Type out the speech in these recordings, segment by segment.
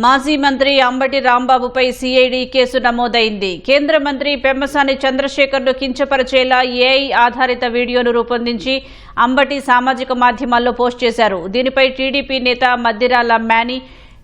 మాజీ మంత్రి Ambati రాంబాబుపై CID case నమోదైంది. కేంద్ర మంత్రి పెమ్మసాని చంద్రశేఖర్ను కించపరిచేలా ఏఐ ఆధారిత వీడియోను రూపొందించి అంబటి సామాజిక మాధ్యమాల్లో పోస్ట్ చేశారు. దీనిపై టీడీపీ నేత మద్దిరాల మేని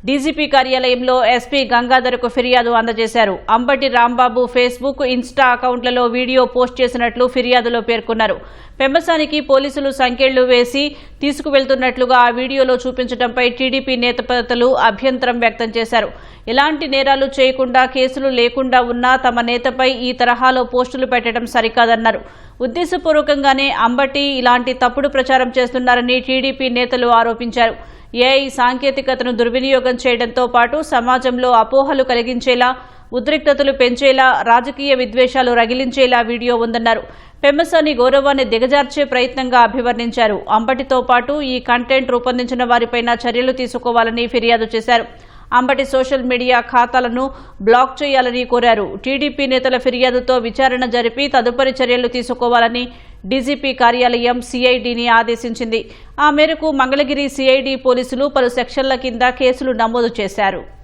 డీజీపీ కార్యాలయంలో ఎస్పీ గంగాధర్కు ఫిర్యాదు అందజేశారు. అంబటి రాంబాబు ఫేస్బుక్, ఇన్స్టా అకౌంట్లలో వీడియో పోస్ట్ చేసినట్లు ఫిర్యాదులో పేర్కొన్నారు. పెమ్మసానికి పోలీసులు సంకెళ్లు వేసి తీసుకువెళ్తున్నట్లుగా ఆ వీడియోలో చూపించడంపై టీడీపీ నేతలు అభ్యంతరం వ్యక్తం చేశారు. ఎలాంటి నేరాలు చేయకుండా, కేసులు లేకుండా ఉన్నా తమ నేతపై ఈ తరహాలో పోస్టులు పెట్టడం సరికాదన్నారు. ఉద్దేశపూర్వకంగానే అంబటి ఇలాంటి తప్పుడు ప్రచారం చేస్తున్నారని టీడీపీ నేతలు ఆరోపించారు. ఏఐ సాంకేతికతను దుర్వినియోగం చేయడంతో పాటు సమాజంలో అపోహలు కలిగించేలా, ఉద్రిక్తతలు పెంచేలా, రాజకీయ విద్వేషాలు రగిలించేలా వీడియో ఉందన్నారు. పెమ్మసాని గౌరవాన్ని దిగజార్చే ప్రయత్నంగా అభివర్ణించారు. అంబటితో పాటు ఈ కంటెంట్ రూపొందించిన వారిపైన చర్యలు తీసుకోవాలని ఫిర్యాదు చేశారు. అంబటి సోషల్ మీడియా ఖాతాలను బ్లాక్ చేయాలని కోరారు. టీడీపీ నేతల ఫిర్యాదుతో విచారణ జరిపి తదుపరి చర్యలు తీసుకోవాలని డీజీపీ కార్యాలయం సిఐడిని ఆదేశించింది. ఆ మేరకు మంగళగిరి సిఐడి పోలీసులు పలు సెక్షన్ల కింద కేసులు నమోదు చేశారు.